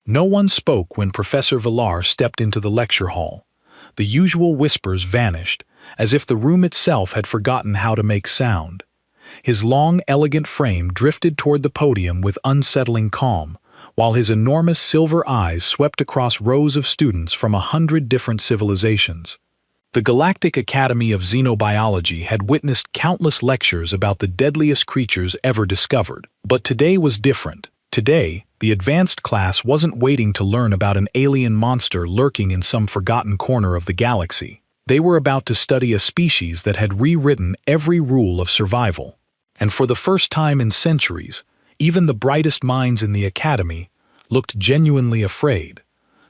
No one spoke when Professor Villar stepped into the lecture hall. The usual whispers vanished, as if the room itself had forgotten how to make sound. His long, elegant frame drifted toward the podium with unsettling calm, while his enormous silver eyes swept across rows of students from 100 different civilizations. The Galactic Academy of Xenobiology had witnessed countless lectures about the deadliest creatures ever discovered. But today was different. Today, the advanced class wasn't waiting to learn about an alien monster lurking in some forgotten corner of the galaxy. They were about to study a species that had rewritten every rule of survival. And for the first time in centuries, even the brightest minds in the academy looked genuinely afraid.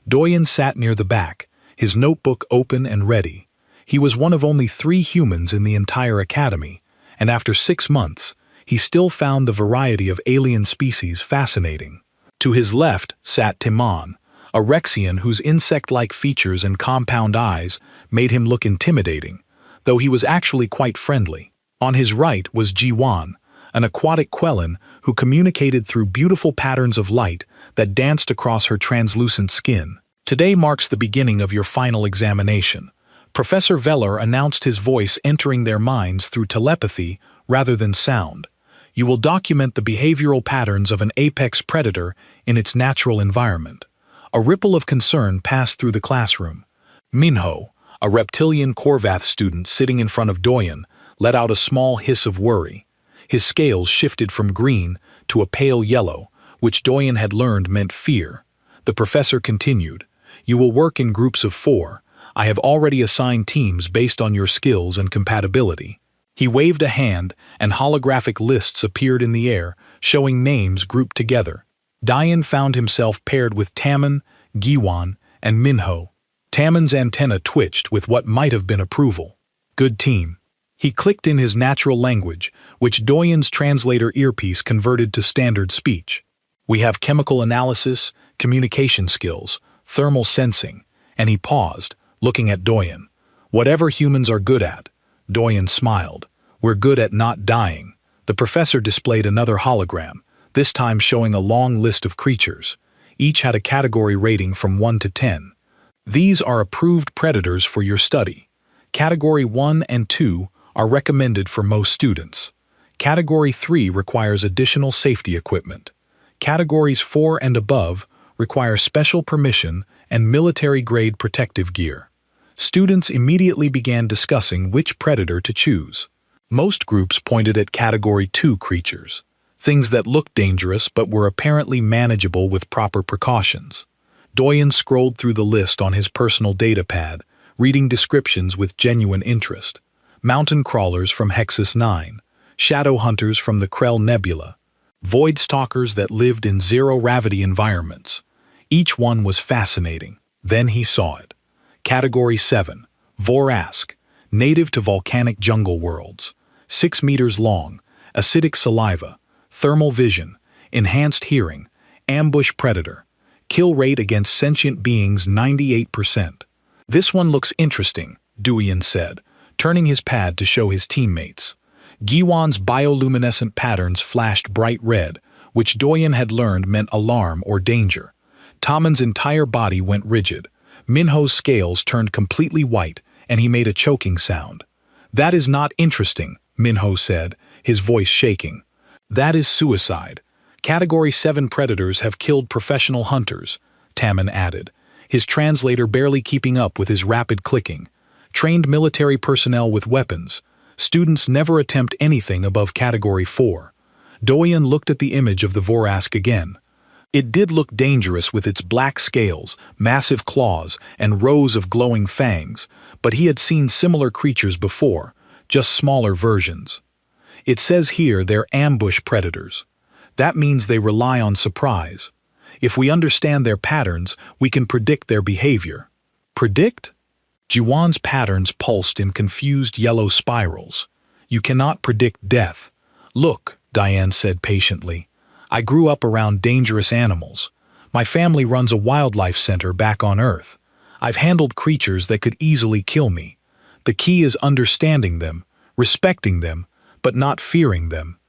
Doyen sat near the back, his notebook open and ready. He was one of only 3 humans in the entire academy, and after 6 months, he still found the variety of alien species fascinating. To his left sat Timon, a Rexian whose insect-like features and compound eyes made him look intimidating, though he was actually quite friendly. On his right was Jiwan, an aquatic Quellan who communicated through beautiful patterns of light that danced across her translucent skin. Today marks the beginning of your final examination. Professor Veller announced, his voice entering their minds through telepathy rather than sound. You will document the behavioral patterns of an apex predator in its natural environment. A ripple of concern passed through the classroom. Minho, a reptilian Korvath student sitting in front of Doyen, let out a small hiss of worry. His scales shifted from green to a pale yellow, which Doyen had learned meant fear. The professor continued, "You will work in groups of 4. I have already assigned teams based on your skills and compatibility." He waved a hand, and holographic lists appeared in the air, showing names grouped together. Doyen found himself paired with Tamon, Giwan, and Minho. Tamon's antenna twitched with what might have been approval. "Good team." He clicked in his natural language, which Doyen's translator earpiece converted to standard speech. "We have chemical analysis, communication skills, thermal sensing," and he paused, looking at Doyen. "Whatever humans are good at." Doyen smiled. "We're good at not dying." The professor displayed another hologram, this time showing a long list of creatures. Each had a category rating from 1 to 10. "These are approved predators for your study. Category 1 and 2 are recommended for most students. Category 3 requires additional safety equipment. Categories 4 and above require special permission and military-grade protective gear." Students immediately began discussing which predator to choose. Most groups pointed at Category 2 creatures, things that looked dangerous but were apparently manageable with proper precautions. Doyen scrolled through the list on his personal datapad, reading descriptions with genuine interest. Mountain crawlers from Hexus 9, shadow hunters from the Krell Nebula, void stalkers that lived in zero-gravity environments. Each one was fascinating. Then he saw it. Category 7, Vorask, native to volcanic jungle worlds. 6 meters long, acidic saliva, thermal vision, enhanced hearing, ambush predator. Kill rate against sentient beings 98%. "This one looks interesting," Doyen said, turning his pad to show his teammates. Giwan's bioluminescent patterns flashed bright red, which Doyen had learned meant alarm or danger. Tamon's entire body went rigid. Minho's scales turned completely white, and he made a choking sound. "That is not interesting," Minho said, his voice shaking. "That is suicide. Category 7 predators have killed professional hunters," Tamon added, his translator barely keeping up with his rapid clicking. "Trained military personnel with weapons. Students never attempt anything above Category 4. Doyen looked at the image of the Vorask again. It did look dangerous with its black scales, massive claws, and rows of glowing fangs, but he had seen similar creatures before, just smaller versions. It says here they're ambush predators. That means they rely on surprise. If we understand their patterns, we can predict their behavior." "Predict?" Jiwan's patterns pulsed in confused yellow spirals. "You cannot predict death." "Look," Diane said patiently, "I grew up around dangerous animals. My family runs a wildlife center back on Earth. I've handled creatures that could easily kill me. The key is understanding them, respecting them, but not fearing them."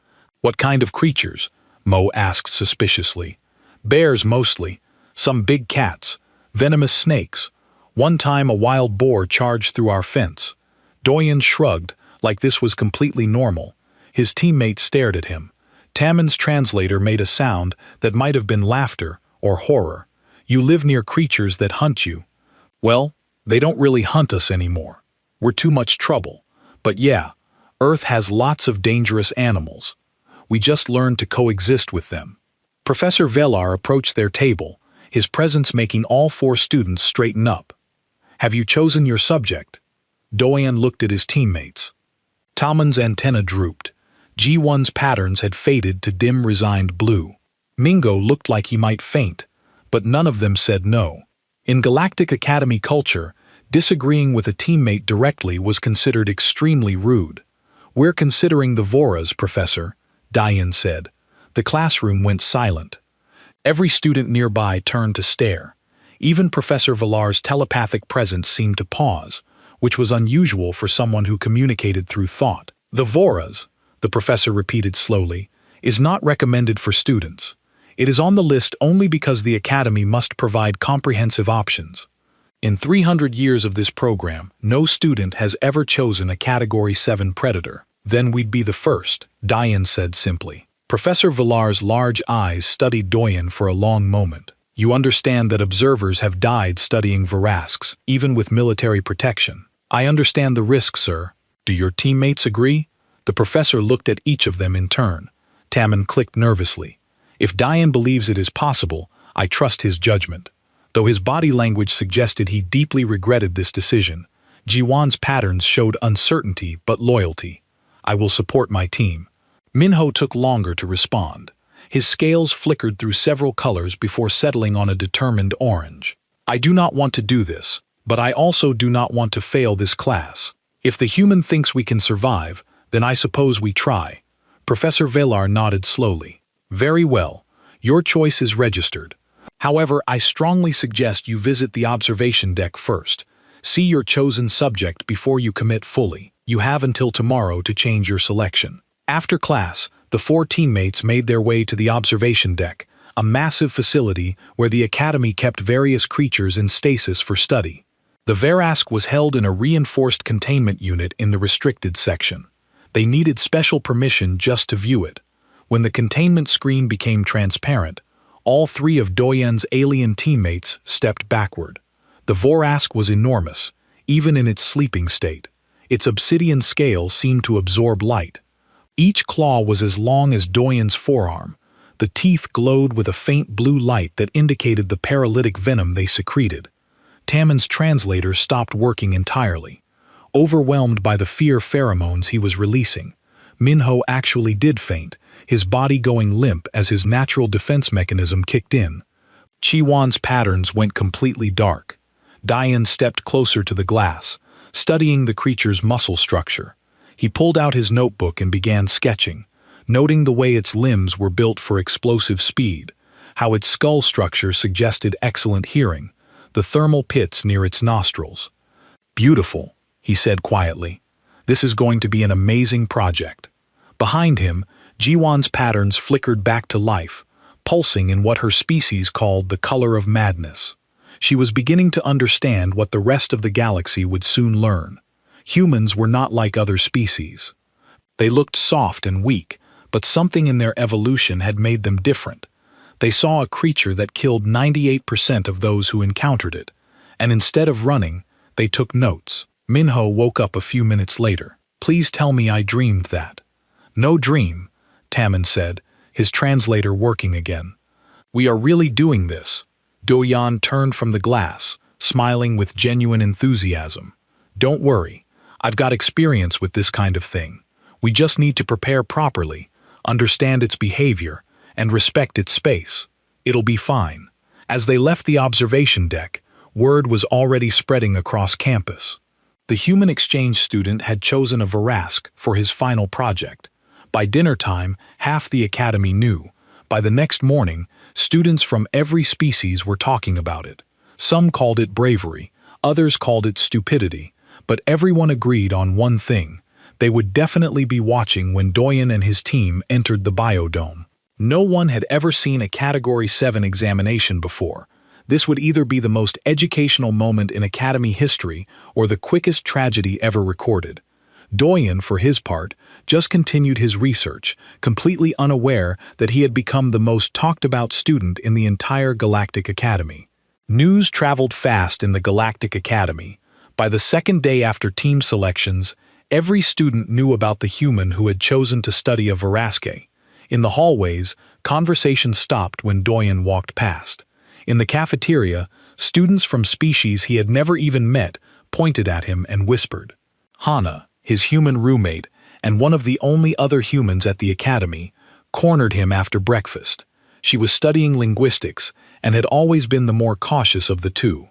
"What kind of creatures?" Mo asked suspiciously. "Bears mostly. Some big cats, venomous snakes. One time a wild boar charged through our fence. Doyen shrugged, like this was completely normal. His teammate stared at him. Tammon's translator made a sound that might have been laughter or horror. You live near creatures that hunt you. Well, they don't really hunt us anymore. We're too much trouble. But yeah, Earth has lots of dangerous animals. We just learned to coexist with them. Professor Velar approached their table, his presence making all 4 students straighten up. Have you chosen your subject? Doyen looked at his teammates. Talmon's antenna drooped. G1's patterns had faded to dim resigned blue. Mingo looked like he might faint, but none of them said no. In Galactic Academy culture, disagreeing with a teammate directly was considered extremely rude. We're considering the Voras, Professor, Diane said. The classroom went silent. Every student nearby turned to stare. Even Professor Velar's telepathic presence seemed to pause, which was unusual for someone who communicated through thought. The Voras, the professor repeated slowly, is not recommended for students. It is on the list only because the Academy must provide comprehensive options. In 300 years of this program, no student has ever chosen a Category 7 predator. Then we'd be the first, Diane said simply. Professor Velar's large eyes studied Doyen for a long moment. You understand that observers have died studying Verasks, even with military protection. I understand the risk, sir. Do your teammates agree? The professor looked at each of them in turn. Tammon clicked nervously. If Diane believes it is possible, I trust his judgment. Though his body language suggested he deeply regretted this decision, Jiwan's patterns showed uncertainty but loyalty. I will support my team. Minho took longer to respond. His scales flickered through several colors before settling on a determined orange. I do not want to do this, but I also do not want to fail this class. If the human thinks we can survive, then I suppose we try. Professor Velar nodded slowly. Very well. Your choice is registered. However, I strongly suggest you visit the observation deck first. See your chosen subject before you commit fully. You have until tomorrow to change your selection. After class, the 4 teammates made their way to the observation deck, a massive facility where the Academy kept various creatures in stasis for study. The Verask was held in a reinforced containment unit in the restricted section. They needed special permission just to view it. When the containment screen became transparent, all 3 of Doyen's alien teammates stepped backward. The Vorask was enormous, even in its sleeping state. Its obsidian scales seemed to absorb light. Each claw was as long as Doyen's forearm. The teeth glowed with a faint blue light that indicated the paralytic venom they secreted. Tammon's translator stopped working entirely. Overwhelmed by the fear pheromones he was releasing, Minho actually did faint, his body going limp as his natural defense mechanism kicked in. Chiwan's patterns went completely dark. Diane stepped closer to the glass, studying the creature's muscle structure. He pulled out his notebook and began sketching, noting the way its limbs were built for explosive speed, how its skull structure suggested excellent hearing, the thermal pits near its nostrils. Beautiful, he said quietly. This is going to be an amazing project. Behind him, Jiwan's patterns flickered back to life, pulsing in what her species called the color of madness. She was beginning to understand what the rest of the galaxy would soon learn. Humans were not like other species. They looked soft and weak, but something in their evolution had made them different. They saw a creature that killed 98% of those who encountered it, and instead of running, they took notes. Minho woke up a few minutes later. Please tell me I dreamed that. No dream, Tammon said, his translator working again. We are really doing this. Doyen turned from the glass, smiling with genuine enthusiasm. Don't worry, I've got experience with this kind of thing. We just need to prepare properly, understand its behavior, and respect its space. It'll be fine. As they left the observation deck, word was already spreading across campus. The human exchange student had chosen a Verask for his final project. By dinner time, half the academy knew. By the next morning, students from every species were talking about it. Some called it bravery, others called it stupidity, but everyone agreed on one thing. They would definitely be watching when Doyen and his team entered the biodome. No one had ever seen a Category 7 examination before. This would either be the most educational moment in Academy history or the quickest tragedy ever recorded. Doyen, for his part, just continued his research, completely unaware that he had become the most talked-about student in the entire Galactic Academy. News traveled fast in the Galactic Academy. By the second day after team selections, every student knew about the human who had chosen to study a Veraske. In the hallways, conversation stopped when Doyen walked past. In the cafeteria, students from species he had never even met pointed at him and whispered. Hana, his human roommate, and one of the only other humans at the academy, cornered him after breakfast. She was studying linguistics and had always been the more cautious of the two.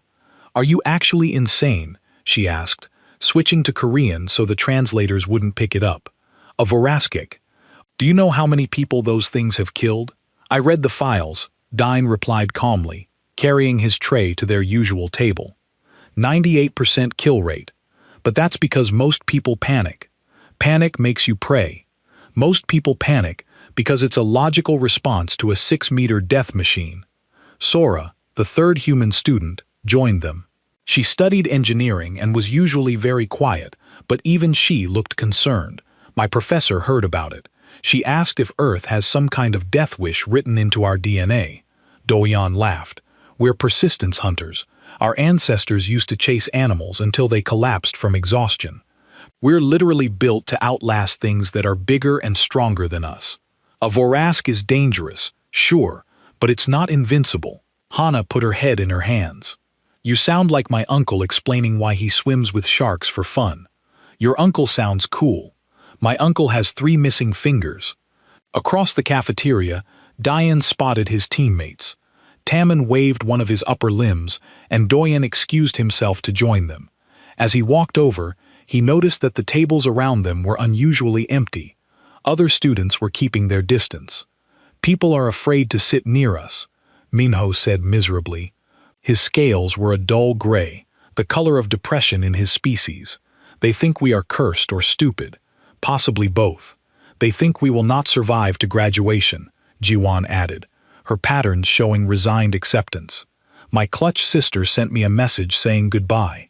"Are you actually insane?" she asked, switching to Korean so the translators wouldn't pick it up. "A Veraskik. Do you know how many people those things have killed?" "I read the files," Dine replied calmly, carrying his tray to their usual table. 98% kill rate. But that's because most people panic. Panic makes you pray. Most people panic because it's a logical response to a 6-meter death machine. Sora, the third human student, joined them. She studied engineering and was usually very quiet, but even she looked concerned. "My professor heard about it. She asked if Earth has some kind of death wish written into our DNA. Doyen laughed. "We're persistence hunters. Our ancestors used to chase animals until they collapsed from exhaustion. We're literally built to outlast things that are bigger and stronger than us. A Vorask is dangerous, sure, but it's not invincible." Hana put her head in her hands. "You sound like my uncle explaining why he swims with sharks for fun. Your uncle sounds cool. My uncle has 3 missing fingers." Across the cafeteria, Diane spotted his teammates. Tammin waved one of his upper limbs, and Doyen excused himself to join them. As he walked over, he noticed that the tables around them were unusually empty. Other students were keeping their distance. "People are afraid to sit near us," Minho said miserably. His scales were a dull gray, the color of depression in his species. "They think we are cursed or stupid. Possibly both. They think we will not survive to graduation," Jiwan added, her patterns showing resigned acceptance. "My clutch sister sent me a message saying goodbye.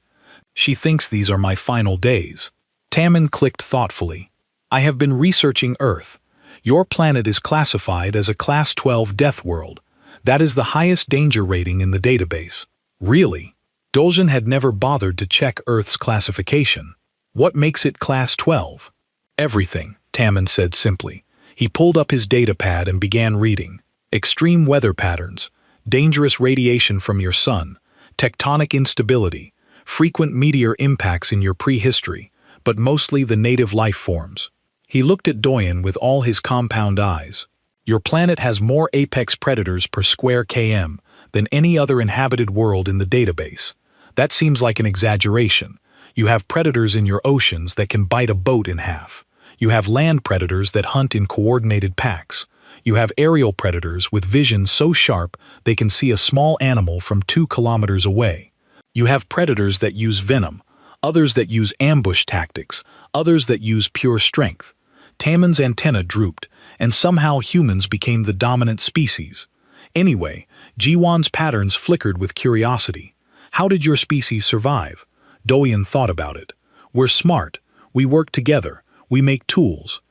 She thinks these are my final days." Tammin clicked thoughtfully. "I have been researching Earth. Your planet is classified as a Class 12 death world. That is the highest danger rating in the database." "Really?" Dolgen had never bothered to check Earth's classification. "What makes it Class 12? "Everything," Tammin said simply. He pulled up his datapad and began reading. "Extreme weather patterns, dangerous radiation from your sun, tectonic instability, frequent meteor impacts in your prehistory, but mostly the native life forms." He looked at Doyen with all his compound eyes. "Your planet has more apex predators per square km than any other inhabited world in the database. That seems like an exaggeration. You have predators in your oceans that can bite a boat in half. You have land predators that hunt in coordinated packs. You have aerial predators with vision so sharp they can see a small animal from 2 kilometers away. You have predators that use venom, others that use ambush tactics, others that use pure strength." Tammin's antenna drooped, and somehow humans became the dominant species. Anyway, Jiwan's patterns flickered with curiosity. "How did your species survive?" Doyen thought about it. "We're smart. We work together. We make tools.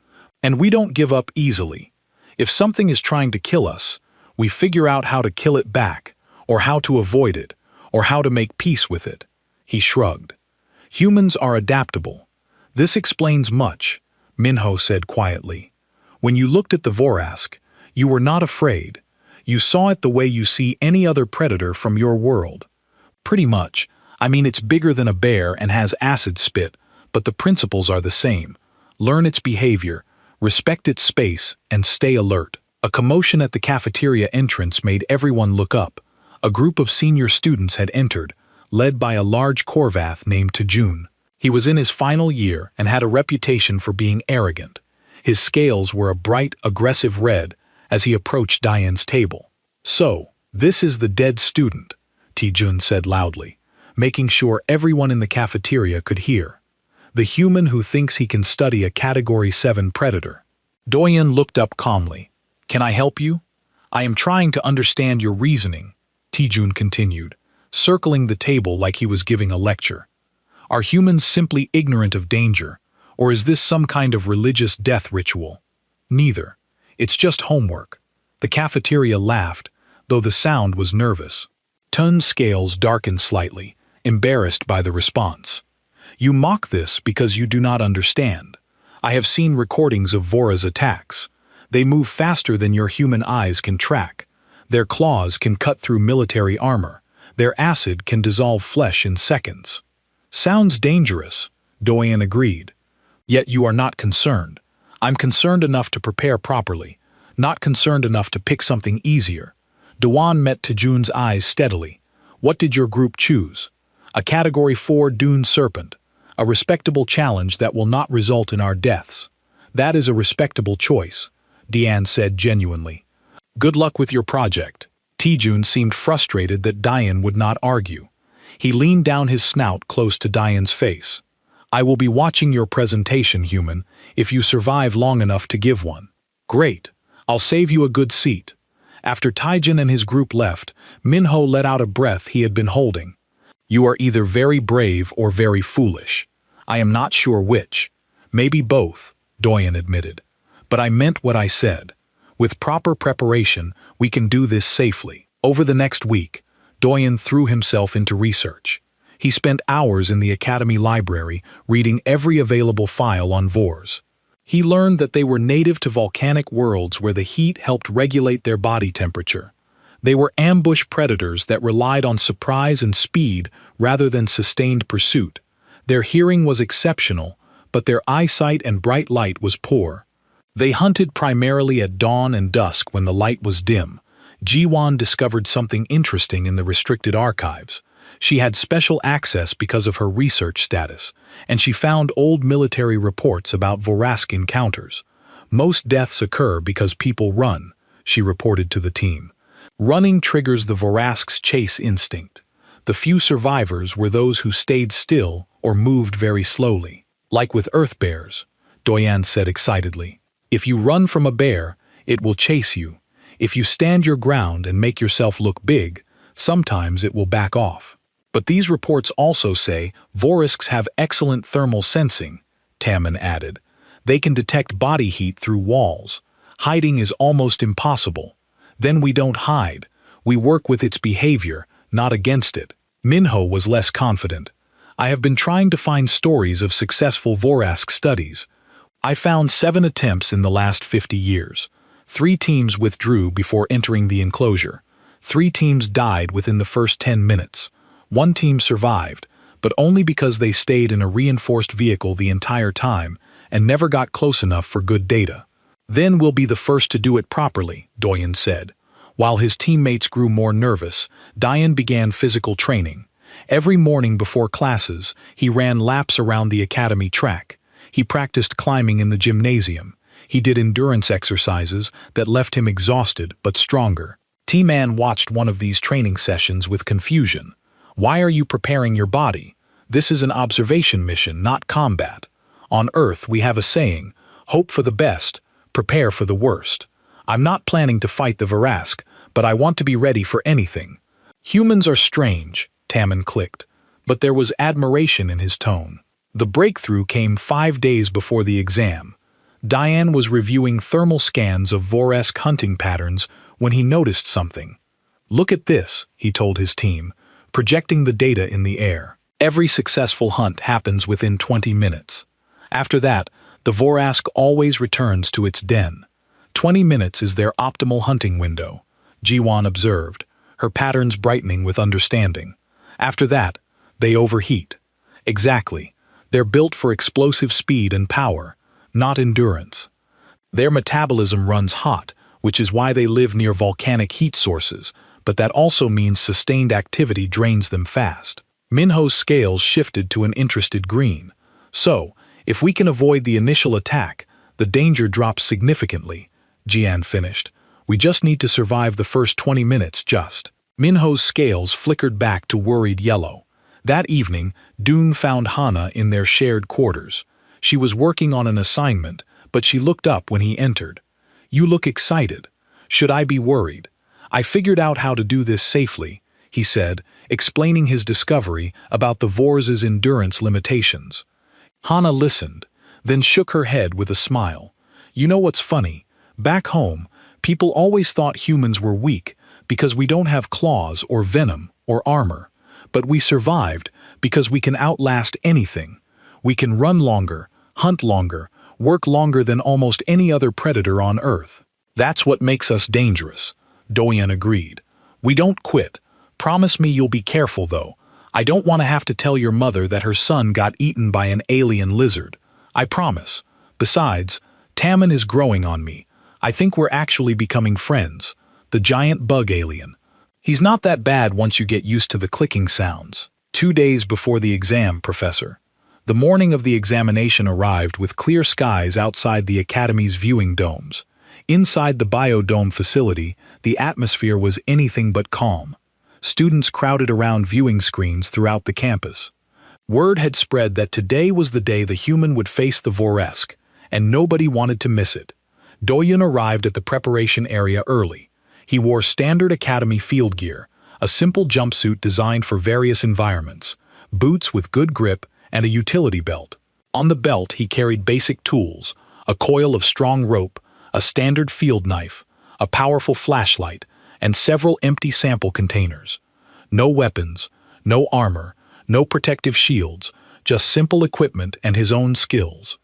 And we don't give up easily. If something is trying to kill us, we figure out how to kill it back, or how to avoid it, or how to make peace with it." He shrugged. "Humans are adaptable. This explains much," Minho said quietly. "When you looked at the Vorask, you were not afraid. You saw it the way you see any other predator from your world. Pretty much. I mean, it's bigger than a bear and has acid spit, but the principles are the same. Learn its behavior, respect its space, and stay alert." A commotion at the cafeteria entrance made everyone look up. A group of senior students had entered, led by a large Korvath named Tajun. He was in his final year and had a reputation for being arrogant. His scales were a bright, aggressive red as he approached Diane's table. "So, this is the dead student," Tajun said loudly, making sure everyone in the cafeteria could hear. "The human who thinks he can study a Category 7 predator." Doyen looked up calmly. "Can I help you? I am trying to understand your reasoning." Tijun continued, circling the table like he was giving a lecture. Are humans simply ignorant of danger, or is this some kind of religious death ritual? Neither. It's just homework. The cafeteria laughed, though the sound was nervous. Tun's scales darkened slightly, embarrassed by the response. You mock this because you do not understand. I have seen recordings of Vora's attacks. They move faster than your human eyes can track. Their claws can cut through military armor. Their acid can dissolve flesh in seconds. Sounds dangerous, Doyen agreed. Yet you are not concerned. I'm concerned enough to prepare properly, not concerned enough to pick something easier. Dewan met Tijun's eyes steadily. What did your group choose? A Category 4 Dune Serpent. A respectable challenge that will not result in our deaths. That is a respectable choice, Diane said genuinely. Good luck with your project. Tijun seemed frustrated that Diane would not argue. He leaned down his snout close to Diane's face. I will be watching your presentation, human, if you survive long enough to give one. Great. I'll save you a good seat. After Tijun and his group left, Minho let out a breath he had been holding. You are either very brave or very foolish. I am not sure which. Maybe both, Doyen admitted. But I meant what I said. With proper preparation, we can do this safely. Over the next week, Doyen threw himself into research. He spent hours in the Academy library reading every available file on Vors. He learned that they were native to volcanic worlds where the heat helped regulate their body temperature. They were ambush predators that relied on surprise and speed rather than sustained pursuit. Their hearing was exceptional, but their eyesight and bright light was poor. They hunted primarily at dawn and dusk when the light was dim. Jiwan discovered something interesting in the restricted archives. She had special access because of her research status, and she found old military reports about Vorask encounters. Most deaths occur because people run, she reported to the team. Running triggers the Vorask's chase instinct. The few survivors were those who stayed still or moved very slowly. Like with earth bears, Doyen said excitedly. If you run from a bear, it will chase you. If you stand your ground and make yourself look big, sometimes it will back off. But these reports also say Vorisks have excellent thermal sensing, Tamman added. They can detect body heat through walls. Hiding is almost impossible. Then we don't hide. We work with its behavior, not against it. Minho was less confident. I have been trying to find stories of successful Vorask studies. I found 7 attempts in the last 50 years. 3 teams withdrew before entering the enclosure. 3 teams died within the first 10 minutes. 1 team survived, but only because they stayed in a reinforced vehicle the entire time and never got close enough for good data. Then we'll be the first to do it properly, Doyen said. While his teammates grew more nervous, Diane began physical training. Every morning before classes, he ran laps around the academy track. He practiced climbing in the gymnasium. He did endurance exercises that left him exhausted but stronger. T-Man watched one of these training sessions with confusion. Why are you preparing your body? This is an observation mission, not combat. On Earth, we have a saying, hope for the best, prepare for the worst. I'm not planning to fight the Vorask, but I want to be ready for anything. Humans are strange, Tamman clicked, but there was admiration in his tone. The breakthrough came 5 days before the exam. Diane was reviewing thermal scans of Voresk hunting patterns when he noticed something. Look at this, he told his team, projecting the data in the air. Every successful hunt happens within 20 minutes. After that, the Vorask always returns to its den. 20 minutes is their optimal hunting window, Jiwan observed, her patterns brightening with understanding. After that, they overheat. Exactly. They're built for explosive speed and power, not endurance. Their metabolism runs hot, which is why they live near volcanic heat sources, but that also means sustained activity drains them fast. Minho's scales shifted to an interested green. So, if we can avoid the initial attack, the danger drops significantly, Jian finished. We just need to survive the first 20 minutes just. Minho's scales flickered back to worried yellow. That evening, Dune found Hana in their shared quarters. She was working on an assignment, but she looked up when he entered. You look excited. Should I be worried? I figured out how to do this safely, he said, explaining his discovery about the Vors's endurance limitations. Hana listened, then shook her head with a smile. You know what's funny? Back home, people always thought humans were weak because we don't have claws or venom or armor. But we survived because we can outlast anything. We can run longer, hunt longer, work longer than almost any other predator on Earth. That's what makes us dangerous, Doyen agreed. We don't quit. Promise me you'll be careful, though. I don't want to have to tell your mother that her son got eaten by an alien lizard. I promise. Besides, Tammin is growing on me. I think we're actually becoming friends. The giant bug alien. He's not that bad once you get used to the clicking sounds. 2 days before the exam, Professor. The morning of the examination arrived with clear skies outside the Academy's viewing domes. Inside the biodome facility, the atmosphere was anything but calm. Students crowded around viewing screens throughout the campus. Word had spread that today was the day the human would face the Voresk, and nobody wanted to miss it. Doyen arrived at the preparation area early. He wore standard Academy field gear, a simple jumpsuit designed for various environments, boots with good grip, and a utility belt. On the belt he carried basic tools, a coil of strong rope, a standard field knife, a powerful flashlight, and several empty sample containers. No weapons, no armor, no protective shields, just simple equipment and his own skills.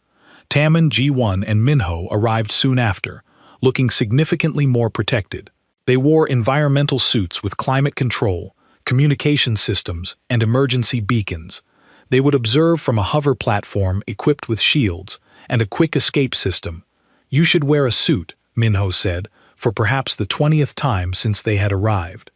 Tammin, G1, and Minho arrived soon after, looking significantly more protected. They wore environmental suits with climate control, communication systems, and emergency beacons. They would observe from a hover platform equipped with shields and a quick escape system. You should wear a suit, Minho said, for perhaps the 20th time since they had arrived.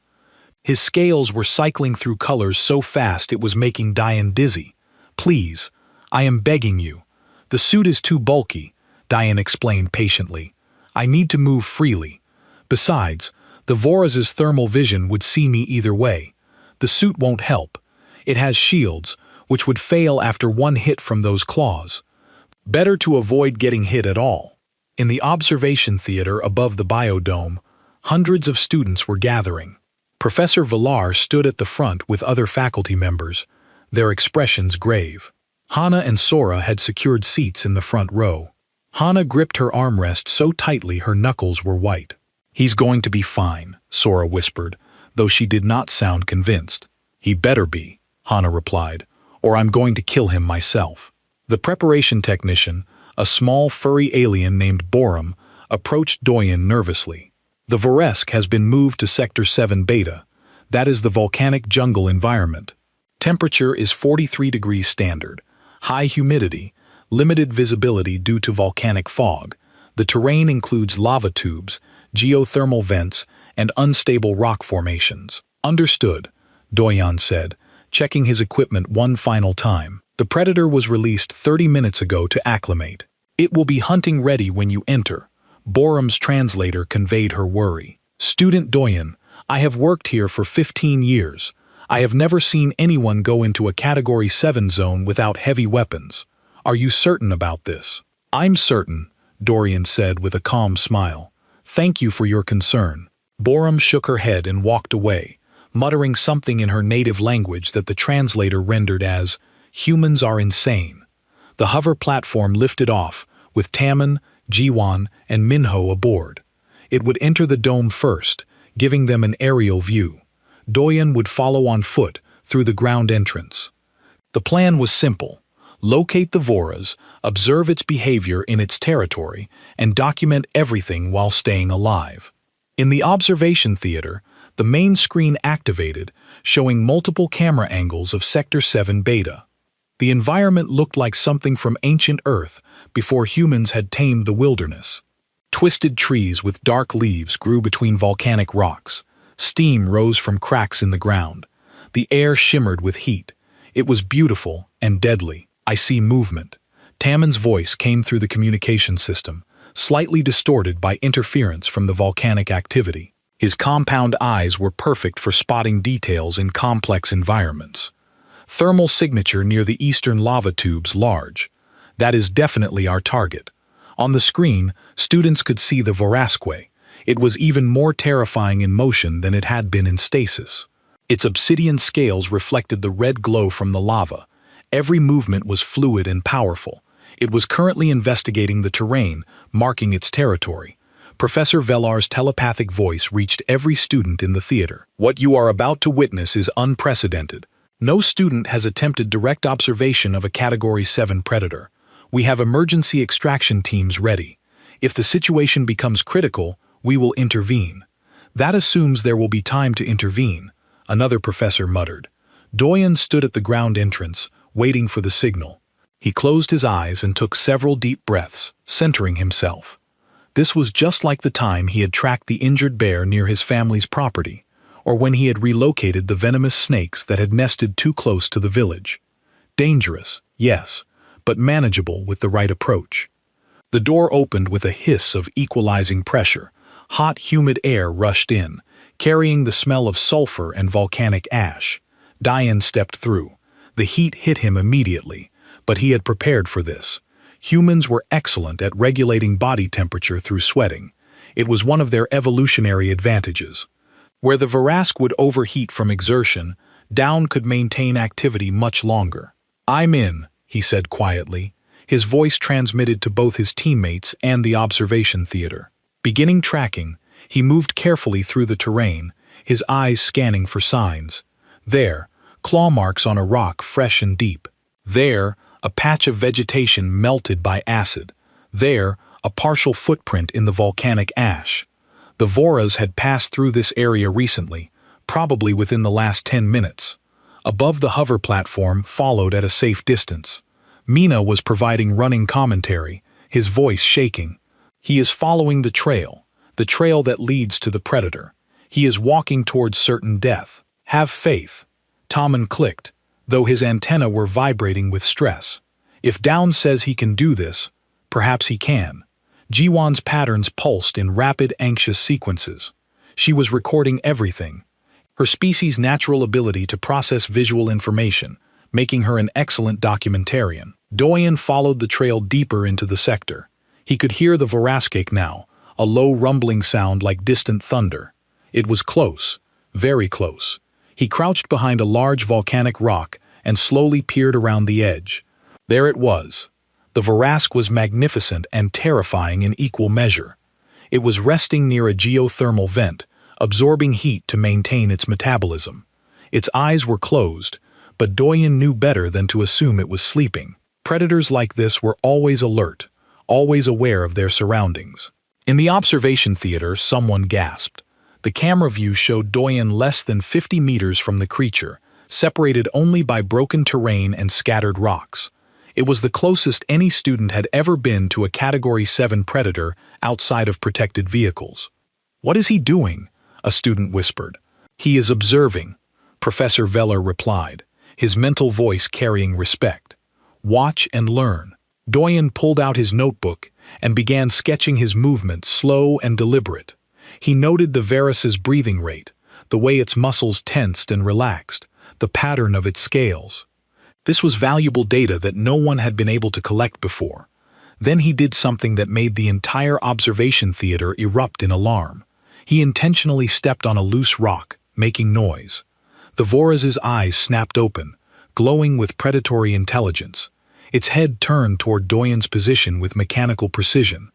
His scales were cycling through colors so fast it was making Diane dizzy. Please, I am begging you. The suit is too bulky, Diane explained patiently. I need to move freely. Besides, the Voraz's thermal vision would see me either way. The suit won't help. It has shields, which would fail after one hit from those claws. Better to avoid getting hit at all. In the observation theater above the biodome, hundreds of students were gathering. Professor Villar stood at the front with other faculty members, their expressions grave. Hana and Sora had secured seats in the front row. Hana gripped her armrest so tightly her knuckles were white. He's going to be fine, Sora whispered, though she did not sound convinced. He better be, Hana replied, or I'm going to kill him myself. The preparation technician, a small furry alien named Borum, approached Doyen nervously. The Voresk has been moved to Sector 7 Beta. That is the volcanic jungle environment. Temperature is 43 degrees standard. High humidity, limited visibility due to volcanic fog. The terrain includes lava tubes, geothermal vents, and unstable rock formations. Understood, Doyen said, checking his equipment one final time. The Predator was released 30 minutes ago to acclimate. It will be hunting ready when you enter. Borum's translator conveyed her worry. Student Doyen, I have worked here for 15 years. I have never seen anyone go into a Category 7 zone without heavy weapons. Are you certain about this? I'm certain, Dorian said with a calm smile. Thank you for your concern. Borum shook her head and walked away, muttering something in her native language that the translator rendered as, humans are insane. The hover platform lifted off, with Tammin, Jiwan, and Minho aboard. It would enter the dome first, giving them an aerial view. Doyen would follow on foot through the ground entrance. The plan was simple. Locate the Voraz, observe its behavior in its territory, and document everything while staying alive. In the observation theater, the main screen activated, showing multiple camera angles of Sector 7 Beta. The environment looked like something from ancient Earth before humans had tamed the wilderness. Twisted trees with dark leaves grew between volcanic rocks. Steam rose from cracks in the ground. The air shimmered with heat. It was beautiful and deadly. I see movement. Tammin's voice came through the communication system, slightly distorted by interference from the volcanic activity. His compound eyes were perfect for spotting details in complex environments. Thermal signature near the eastern lava tubes large. That is definitely our target. On the screen, students could see the Vorasque. It was even more terrifying in motion than it had been in stasis. Its obsidian scales reflected the red glow from the lava. Every movement was fluid and powerful. It was currently investigating the terrain, marking its territory. Professor Velar's telepathic voice reached every student in the theater. What you are about to witness is unprecedented. No student has attempted direct observation of a Category 7 predator. We have emergency extraction teams ready. If the situation becomes critical, we will intervene. That assumes there will be time to intervene, another professor muttered. Doyen stood at the ground entrance, waiting for the signal. He closed his eyes and took several deep breaths, centering himself. This was just like the time he had tracked the injured bear near his family's property, or when he had relocated the venomous snakes that had nested too close to the village. Dangerous, yes, but manageable with the right approach. The door opened with a hiss of equalizing pressure. Hot, humid air rushed in, carrying the smell of sulfur and volcanic ash. Doyen stepped through. The heat hit him immediately, but he had prepared for this. Humans were excellent at regulating body temperature through sweating. It was one of their evolutionary advantages. Where the Varask would overheat from exertion, Down could maintain activity much longer. "I'm in," he said quietly. His voice transmitted to both his teammates and the observation theater. Beginning tracking, he moved carefully through the terrain, his eyes scanning for signs. There, claw marks on a rock fresh and deep. There, a patch of vegetation melted by acid. There, a partial footprint in the volcanic ash. The Voras had passed through this area recently, probably within the last 10 minutes. Above the hover platform followed at a safe distance. Mina was providing running commentary, his voice shaking. "He is following the trail that leads to the predator. He is walking towards certain death. Have faith." Tommen clicked, though his antennae were vibrating with stress. If Down says he can do this, perhaps he can. Jiwan's patterns pulsed in rapid, anxious sequences. She was recording everything. Her species' natural ability to process visual information, making her an excellent documentarian. Doyen followed the trail deeper into the sector. He could hear the Varaskik now, a low rumbling sound like distant thunder. It was close, very close. He crouched behind a large volcanic rock and slowly peered around the edge. There it was. The Varask was magnificent and terrifying in equal measure. It was resting near a geothermal vent, absorbing heat to maintain its metabolism. Its eyes were closed, but Doyen knew better than to assume it was sleeping. Predators like this were always alert, always aware of their surroundings. In the observation theater, someone gasped. The camera view showed Doyen less than 50 meters from the creature, separated only by broken terrain and scattered rocks. It was the closest any student had ever been to a Category 7 predator outside of protected vehicles. "What is he doing?" a student whispered. "He is observing," Professor Velar replied, his mental voice carrying respect. "Watch and learn." Doyen pulled out his notebook and began sketching his movements, slow and deliberate. He noted the Varus's breathing rate, the way its muscles tensed and relaxed, the pattern of its scales. This was valuable data that no one had been able to collect before. Then he did something that made the entire observation theater erupt in alarm. He intentionally stepped on a loose rock, making noise. The Voras's eyes snapped open, glowing with predatory intelligence. Its head turned toward Doyen's position with mechanical precision.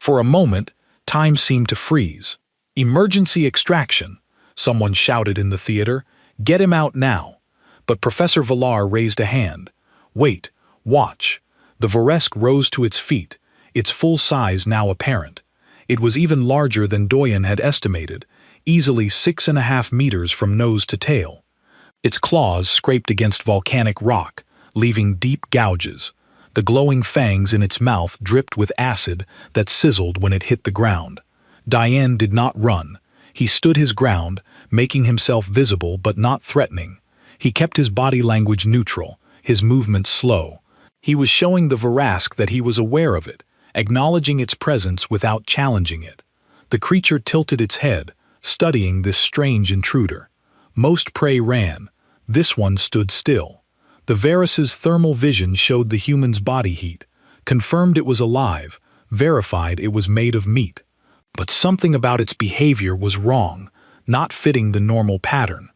For a moment, time seemed to freeze. "Emergency extraction," someone shouted in the theater. "Get him out now." But Professor Velar raised a hand. "Wait, watch." The Voresk rose to its feet, its full size now apparent. It was even larger than Doyen had estimated, easily 6.5 meters from nose to tail. Its claws scraped against volcanic rock, leaving deep gouges. The glowing fangs in its mouth dripped with acid that sizzled when it hit the ground. Doyen did not run. He stood his ground, making himself visible but not threatening. He kept his body language neutral, his movements slow. He was showing the Varask that he was aware of it, acknowledging its presence without challenging it. The creature tilted its head, studying this strange intruder. Most prey ran. This one stood still. The Varus's thermal vision showed the human's body heat, confirmed it was alive, verified it was made of meat. But something about its behavior was wrong, not fitting the normal pattern.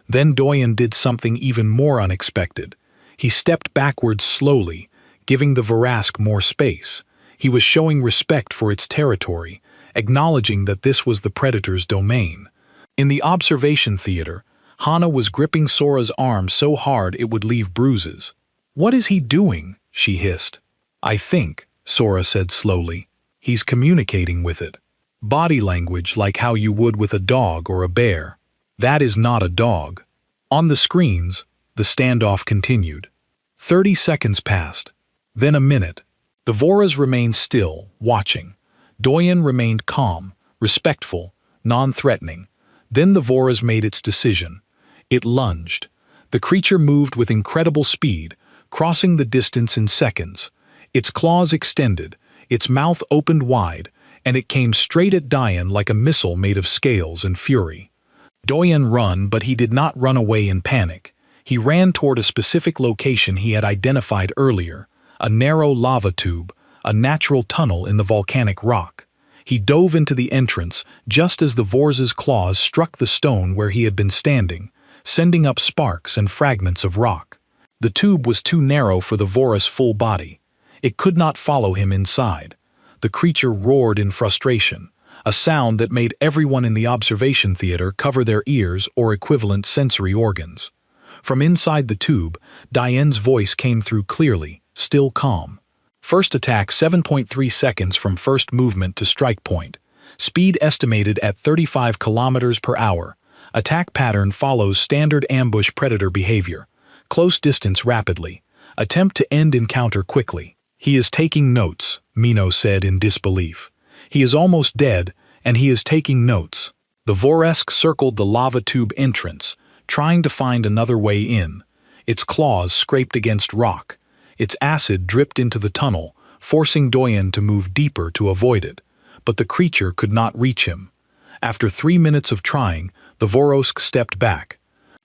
Then Doyen did something even more unexpected. He stepped backwards slowly, giving the Varask more space. He was showing respect for its territory, acknowledging that this was the Predator's domain. In the observation theater, Hana was gripping Sora's arm so hard it would leave bruises. "What is he doing?" she hissed. "I think," Sora said slowly, "he's communicating with it. Body language like how you would with a dog or a bear. That is not a dog." On the screens, the standoff continued. 30 seconds passed, then a minute. The Voras remained still, watching. Doyen remained calm, respectful, non-threatening. Then the Voras made its decision. It lunged. The creature moved with incredible speed, crossing the distance in seconds. Its claws extended, its mouth opened wide, and it came straight at Doyen like a missile made of scales and fury. Doyen ran, but he did not run away in panic. He ran toward a specific location he had identified earlier, a narrow lava tube, a natural tunnel in the volcanic rock. He dove into the entrance just as the Vor's claws struck the stone where he had been standing, sending up sparks and fragments of rock. The tube was too narrow for the Vor's full body. It could not follow him inside. The creature roared in frustration, a sound that made everyone in the observation theater cover their ears or equivalent sensory organs. From inside the tube, Doyen's voice came through clearly, still calm. First attack 7.3 seconds from first movement to strike point. Speed estimated at 35 kilometers per hour. Attack pattern follows standard ambush predator behavior. Close distance rapidly. Attempt to end encounter quickly. "He is taking notes," Mino said in disbelief. "He is almost dead, and he is taking notes." The Voresk circled the lava tube entrance, trying to find another way in. Its claws scraped against rock. Its acid dripped into the tunnel, forcing Doyen to move deeper to avoid it. But the creature could not reach him. After 3 minutes of trying, the Vorosk stepped back.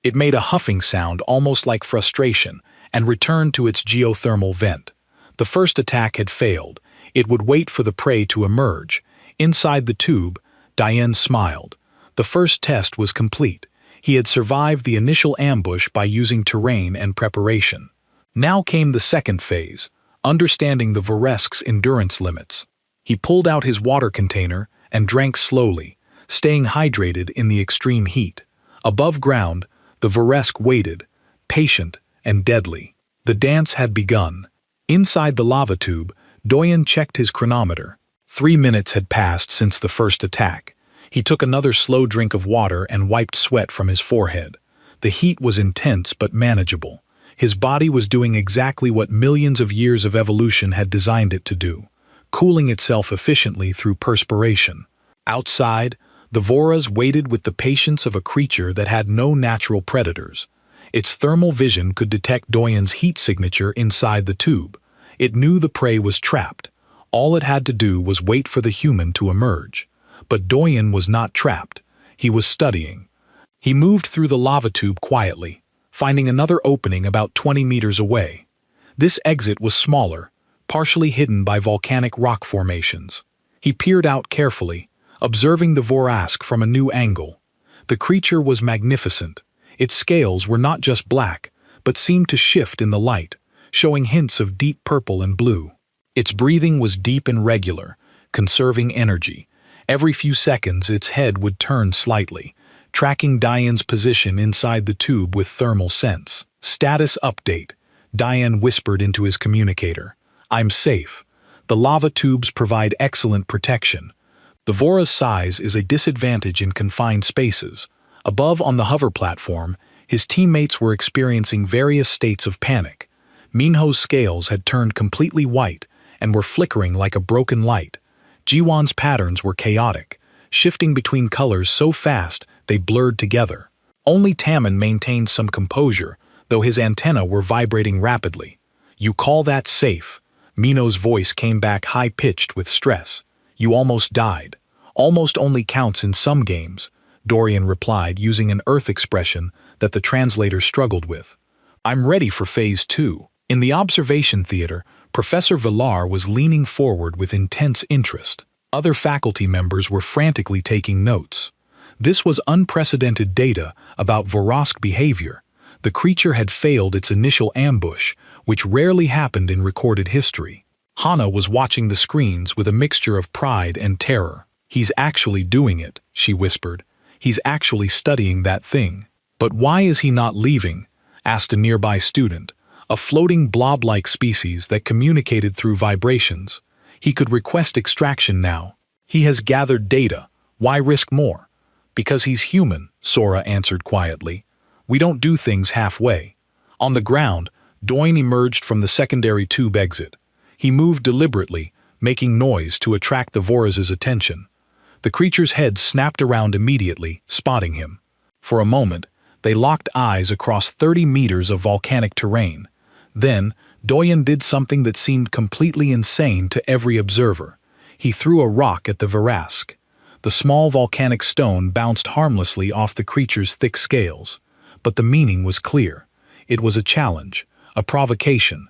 It made a huffing sound almost like frustration and returned to its geothermal vent. The first attack had failed. It would wait for the prey to emerge. Inside the tube, Doyen smiled. The first test was complete. He had survived the initial ambush by using terrain and preparation. Now came the second phase, understanding the Voresk's endurance limits. He pulled out his water container and drank slowly, staying hydrated in the extreme heat. Above ground, the Voresk waited, patient and deadly. The dance had begun. Inside the lava tube, Doyen checked his chronometer. 3 minutes had passed since the first attack. He took another slow drink of water and wiped sweat from his forehead. The heat was intense but manageable. His body was doing exactly what millions of years of evolution had designed it to do, cooling itself efficiently through perspiration. Outside, the Voras waited with the patience of a creature that had no natural predators. Its thermal vision could detect Doyen's heat signature inside the tube. It knew the prey was trapped. All it had to do was wait for the human to emerge. But Doyen was not trapped. He was studying. He moved through the lava tube quietly, finding another opening about 20 meters away. This exit was smaller, partially hidden by volcanic rock formations. He peered out carefully, observing the Vorask from a new angle. The creature was magnificent. Its scales were not just black, but seemed to shift in the light, showing hints of deep purple and blue. Its breathing was deep and regular, conserving energy. Every few seconds its head would turn slightly, tracking Doyen's position inside the tube with thermal sense. "Status update," Doyen whispered into his communicator. "I'm safe. The lava tubes provide excellent protection. The Vora's size is a disadvantage in confined spaces. Above on the hover platform, his teammates were experiencing various states of panic. Minho's scales had turned completely white and were flickering like a broken light. Jiwan's patterns were chaotic, shifting between colors so fast they blurred together. Only Tammin maintained some composure, though his antennae were vibrating rapidly. "You call that safe?" Mino's voice came back high-pitched with stress. "You almost died. Almost only counts in some games," Dorian replied using an Earth expression that the translator struggled with. "I'm ready for Phase 2. In the observation theater, Professor Villar was leaning forward with intense interest. Other faculty members were frantically taking notes. This was unprecedented data about Vorask behavior. The creature had failed its initial ambush, which rarely happened in recorded history. Hana was watching the screens with a mixture of pride and terror. "He's actually doing it," she whispered. "He's actually studying that thing." "But why is he not leaving?" asked a nearby student, a floating blob-like species that communicated through vibrations. "He could request extraction now. He has gathered data. Why risk more?" "Because he's human," Sora answered quietly. "We don't do things halfway." On the ground, Doyne emerged from the secondary tube exit. He moved deliberately, making noise to attract the Voraz's attention. The creature's head snapped around immediately, spotting him. For a moment, they locked eyes across 30 meters of volcanic terrain. Then, Doyen did something that seemed completely insane to every observer. He threw a rock at the Vorask. The small volcanic stone bounced harmlessly off the creature's thick scales. But the meaning was clear. It was a challenge, a provocation.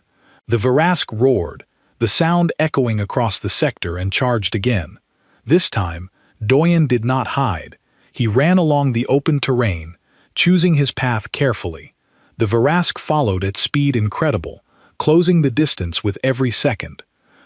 The Vorask roared, the sound echoing across the sector, and charged again. This time, Doyen did not hide. He ran along the open terrain, choosing his path carefully. The Vorask followed at speed incredible, closing the distance with every second.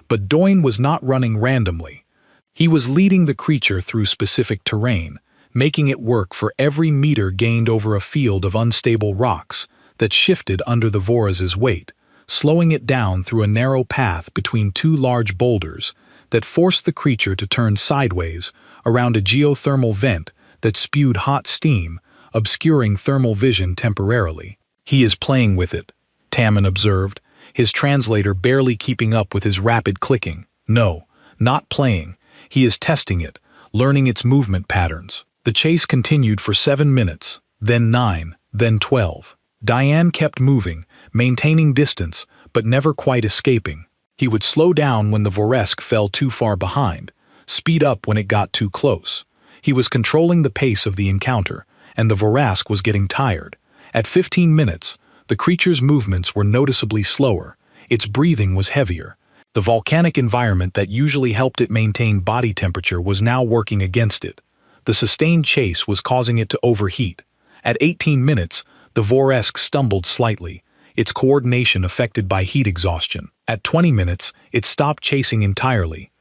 But Doyen was not running randomly. He was leading the creature through specific terrain, making it work for every meter gained over a field of unstable rocks that shifted under the Voraz's weight, slowing it down through a narrow path between two large boulders that forced the creature to turn sideways around a geothermal vent that spewed hot steam, obscuring thermal vision temporarily. "He is playing with it," Tammin observed, his translator barely keeping up with his rapid clicking. "No, not playing. He is testing it, learning its movement patterns." The chase continued for 7 minutes, then 9, then 12. Diane kept moving, maintaining distance, but never quite escaping. He would slow down when the Voresk fell too far behind, speed up when it got too close. He was controlling the pace of the encounter, and the Vorask was getting tired. At 15 minutes, the creature's movements were noticeably slower. Its breathing was heavier. The volcanic environment that usually helped it maintain body temperature was now working against it. The sustained chase was causing it to overheat. At 18 minutes, the Voresk stumbled slightly, its coordination affected by heat exhaustion. At 20 minutes, it stopped chasing entirely.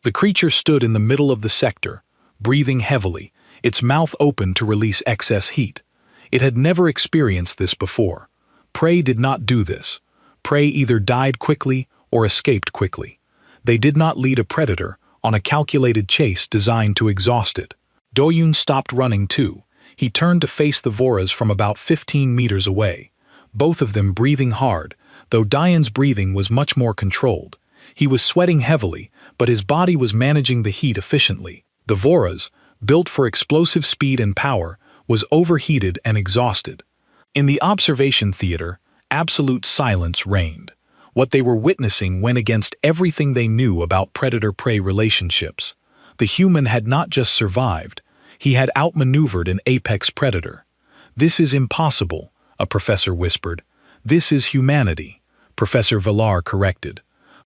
The creature stood in the middle of the sector, breathing heavily, its mouth open to release excess heat. It had never experienced this before. Prey did not do this. Prey either died quickly or escaped quickly. They did not lead a predator on a calculated chase designed to exhaust it. Doyun stopped running too. He turned to face the Voraz from about 15 meters away, both of them breathing hard, though Dian's breathing was much more controlled. He was sweating heavily, but his body was managing the heat efficiently. The Voraz, built for explosive speed and power, was overheated and exhausted. In the observation theater, absolute silence reigned. What they were witnessing went against everything they knew about predator-prey relationships. The human had not just survived, he had outmaneuvered an apex predator. "This is impossible," a professor whispered. "This is humanity," Professor Villar corrected.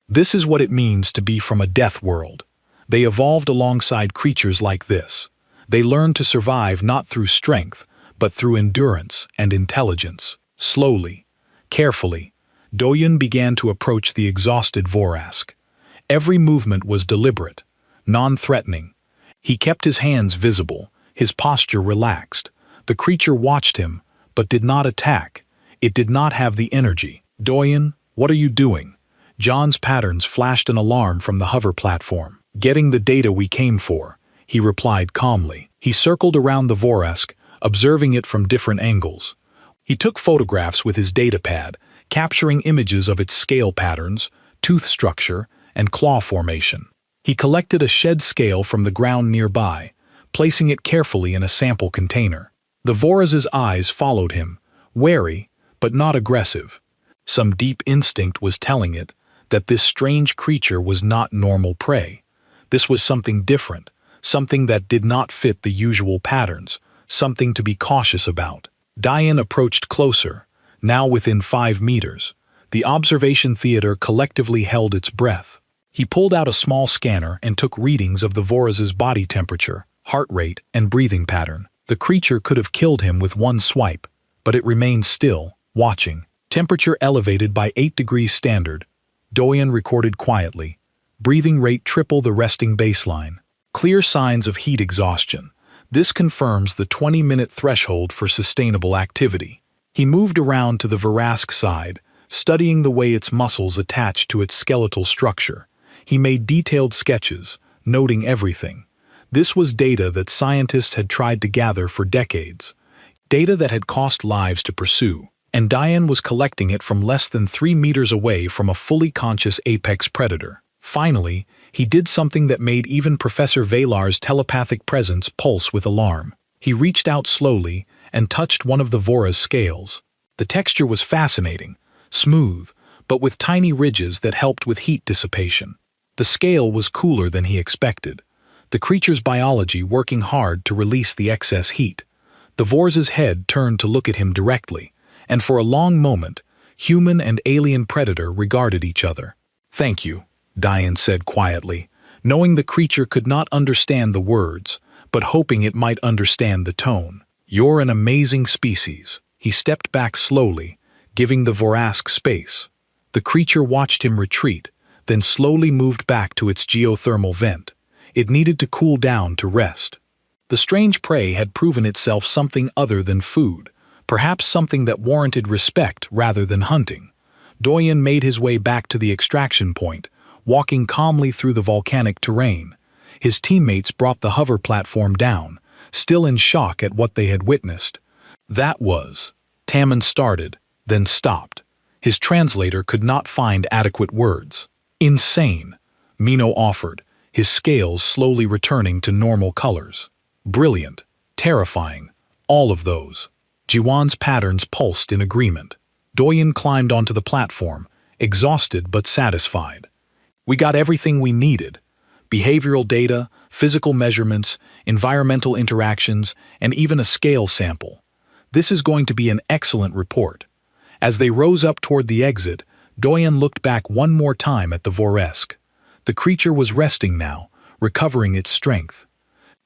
"This is what it means to be from a death world. They evolved alongside creatures like this. They learned to survive not through strength, but through endurance and intelligence." Slowly, carefully, Doyun began to approach the exhausted Vorask. Every movement was deliberate, non-threatening. He kept his hands visible, his posture relaxed. The creature watched him, but did not attack. It did not have the energy. "Doyun, what are you doing?" John's patterns flashed an alarm from the hover platform. "Getting the data we came for," he replied calmly. He circled around the Vorask, observing it from different angles. He took photographs with his datapad, capturing images of its scale patterns, tooth structure, and claw formation. He collected a shed scale from the ground nearby, placing it carefully in a sample container. The Voraz's eyes followed him, wary, but not aggressive. Some deep instinct was telling it that this strange creature was not normal prey. This was something different, something that did not fit the usual patterns, something to be cautious about. Dian approached closer, now within 5 meters. The observation theater collectively held its breath. He pulled out a small scanner and took readings of the Voraz's body temperature, heart rate, and breathing pattern. The creature could have killed him with one swipe, but it remained still, watching. Temperature elevated by 8 degrees standard. Doyen recorded quietly. Breathing rate triple the resting baseline. Clear signs of heat exhaustion. This confirms the 20-minute threshold for sustainable activity. He moved around to the Verask side, studying the way its muscles attached to its skeletal structure. He made detailed sketches, noting everything. This was data that scientists had tried to gather for decades. Data that had cost lives to pursue. And Diane was collecting it from less than 3 meters away from a fully conscious apex predator. Finally, he did something that made even Professor Valar's telepathic presence pulse with alarm. He reached out slowly and touched one of the Vora's scales. The texture was fascinating, smooth, but with tiny ridges that helped with heat dissipation. The scale was cooler than he expected, the creature's biology working hard to release the excess heat. The Vora's head turned to look at him directly, and for a long moment, human and alien predator regarded each other. "Thank you," Diane said quietly, knowing the creature could not understand the words, but hoping it might understand the tone. "You're an amazing species." He stepped back slowly, giving the Vorask space. The creature watched him retreat, then slowly moved back to its geothermal vent. It needed to cool down to rest. The strange prey had proven itself something other than food, perhaps something that warranted respect rather than hunting. Doyen made his way back to the extraction point, walking calmly through the volcanic terrain. His teammates brought the hover platform down, still in shock at what they had witnessed. "That was..." Tamman started, then stopped. His translator could not find adequate words. "Insane," Mino offered, his scales slowly returning to normal colors. "Brilliant, terrifying, all of those." Jiwan's patterns pulsed in agreement. Doyen climbed onto the platform, exhausted but satisfied. "We got everything we needed. Behavioral data, physical measurements, environmental interactions, and even a scale sample. This is going to be an excellent report." As they rose up toward the exit, Doyen looked back one more time at the Voresk. The creature was resting now, recovering its strength.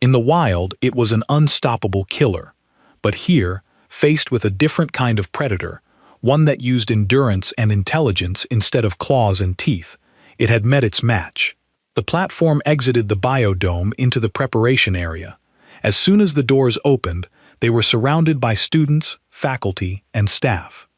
In the wild, it was an unstoppable killer. But here, faced with a different kind of predator, one that used endurance and intelligence instead of claws and teeth, it had met its match. The platform exited the biodome into the preparation area. As soon as the doors opened, they were surrounded by students, faculty, and staff.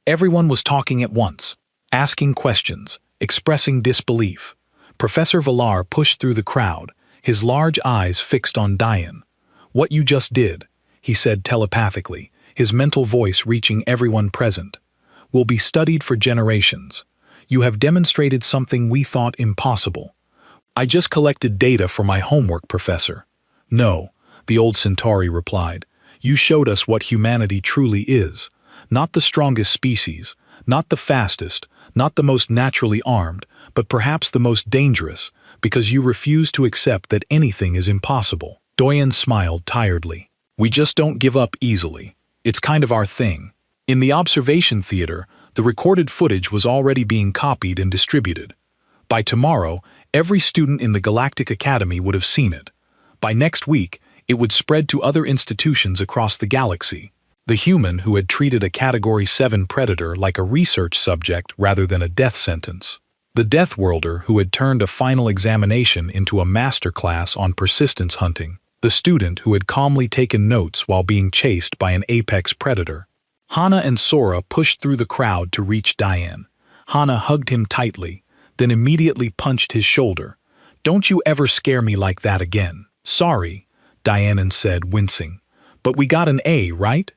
Everyone was talking at once, asking questions, expressing disbelief. Professor Valar pushed through the crowd, his large eyes fixed on Diane. "What you just did," he said telepathically, his mental voice reaching everyone present, "will be studied for generations. You have demonstrated something we thought impossible." "I just collected data for my homework, Professor." "No," the old Centauri replied. "You showed us what humanity truly is. Not the strongest species, not the fastest, not the most naturally armed, but perhaps the most dangerous, because you refuse to accept that anything is impossible." Doyen smiled tiredly. "We just don't give up easily. It's kind of our thing." In the observation theater, the recorded footage was already being copied and distributed. By tomorrow, every student in the Galactic Academy would have seen it. By next week, it would spread to other institutions across the galaxy. The human who had treated a Category 7 predator like a research subject rather than a death sentence. The Deathworlder who had turned a final examination into a masterclass on persistence hunting. The student who had calmly taken notes while being chased by an apex predator. Hana and Sora pushed through the crowd to reach Diane. Hana hugged him tightly, then immediately punched his shoulder. "Don't you ever scare me like that again." "Sorry," Diane said, wincing. "But we got an A, right?"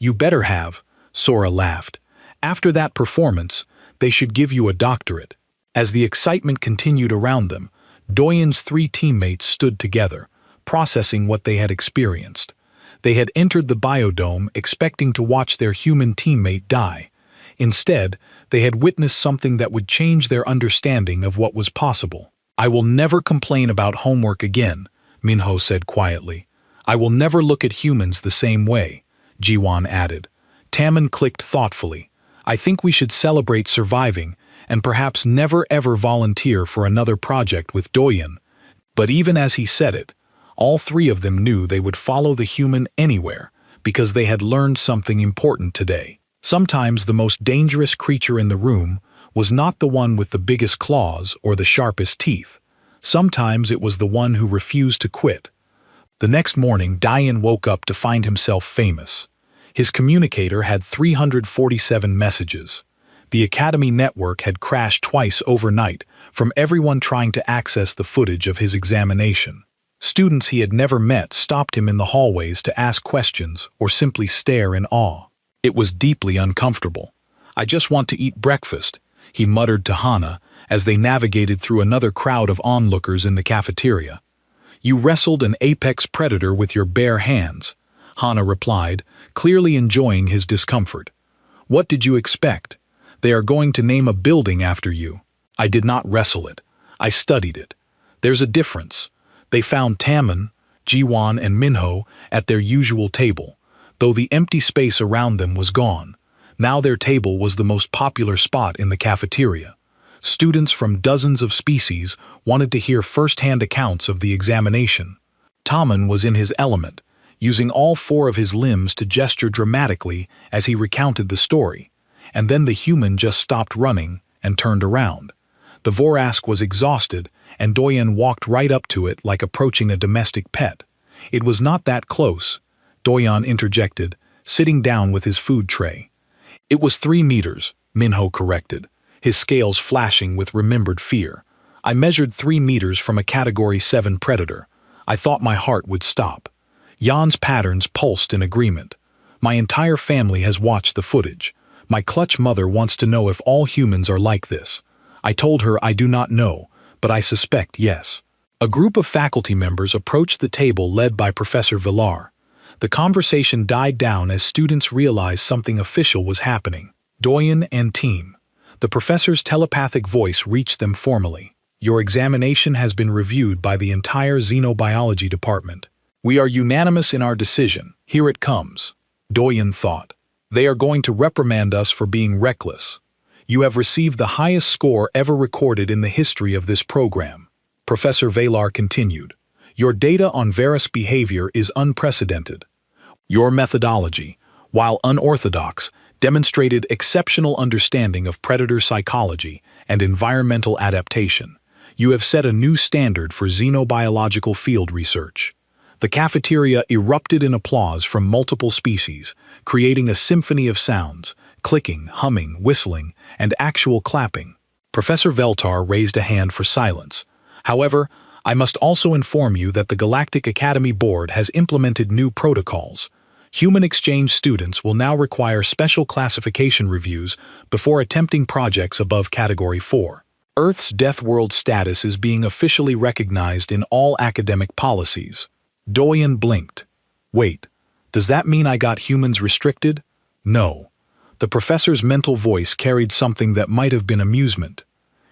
"You better have," Sora laughed. "After that performance, they should give you a doctorate." As the excitement continued around them, Doyen's 3 teammates stood together, processing what they had experienced. They had entered the biodome expecting to watch their human teammate die. Instead, they had witnessed something that would change their understanding of what was possible. "I will never complain about homework again," Minho said quietly. "I will never look at humans the same way," Jiwan added. Tamman clicked thoughtfully. "I think we should celebrate surviving and perhaps never ever volunteer for another project with Doyen." But even as he said it, All three of them knew they would follow the human anywhere because they had learned something important today. Sometimes the most dangerous creature in the room was not the one with the biggest claws or the sharpest teeth. Sometimes it was the one who refused to quit. The next morning, Diane woke up to find himself famous. His communicator had 347 messages. The Academy network had crashed twice overnight from everyone trying to access the footage of his examination. Students he had never met stopped him in the hallways to ask questions or simply stare in awe. It was deeply uncomfortable. "I just want to eat breakfast," he muttered to Hannah as they navigated through another crowd of onlookers in the cafeteria. "You wrestled an apex predator with your bare hands," Hannah replied, clearly enjoying his discomfort. "What did you expect? They are going to name a building after you." "I did not wrestle it. I studied it. There's a difference." They found Taman, Jiwon, and Minho at their usual table, though the empty space around them was gone. Now their table was the most popular spot in the cafeteria. Students from dozens of species wanted to hear first-hand accounts of the examination. Taman was in his element, using all four of his limbs to gesture dramatically as he recounted the story, and then the human just stopped running and turned around. The Vorask was exhausted, and Doyen walked right up to it like approaching a domestic pet. "It was not that close," Doyen interjected, sitting down with his food tray. "It was 3 meters, Minho corrected, his scales flashing with remembered fear. "I measured 3 meters from a Category 7 predator. I thought my heart would stop." Jan's patterns pulsed in agreement. "My entire family has watched the footage. My clutch mother wants to know if all humans are like this. I told her I do not know, but I suspect yes." A group of faculty members approached the table led by Professor Villar. The conversation died down as students realized something official was happening. Doyen and team. The professor's telepathic voice reached them formally. "Your examination has been reviewed by the entire xenobiology department. We are unanimous in our decision. Here it comes." Doyen thought. "They are going to reprimand us for being reckless. You have received the highest score ever recorded in the history of this program." Professor Valar continued. "Your data on Varus behavior is unprecedented. Your methodology, while unorthodox, demonstrated exceptional understanding of predator psychology and environmental adaptation. You have set a new standard for xenobiological field research." The cafeteria erupted in applause from multiple species, creating a symphony of sounds, clicking, humming, whistling, and actual clapping. Professor Veltar raised a hand for silence. "However, I must also inform you that the Galactic Academy Board has implemented new protocols. Human exchange students will now require special classification reviews before attempting projects above Category 4. Earth's Deathworld status is being officially recognized in all academic policies." Doyen blinked. "Wait, does that mean I got humans restricted?" "No." The professor's mental voice carried something that might have been amusement.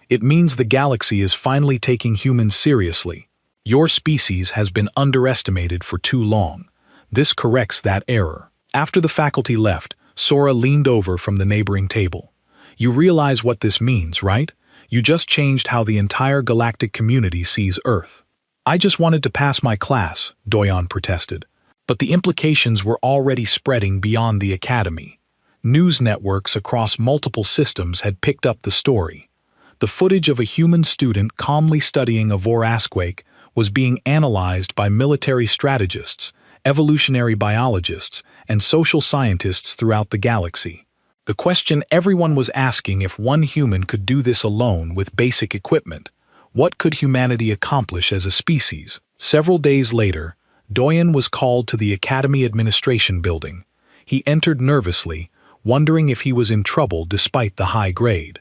"It means the galaxy is finally taking humans seriously. Your species has been underestimated for too long. This corrects that error." After the faculty left, Sora leaned over from the neighboring table. "You realize what this means, right? You just changed how the entire galactic community sees Earth." "I just wanted to pass my class," Doyen protested. But the implications were already spreading beyond the academy. News networks across multiple systems had picked up the story. The footage of a human student calmly studying a Voraskquake was being analyzed by military strategists, evolutionary biologists, and social scientists throughout the galaxy. The question everyone was asking: if one human could do this alone with basic equipment, what could humanity accomplish as a species? Several days later, Doyen was called to the Academy Administration Building. He entered nervously, wondering if he was in trouble despite the high grade.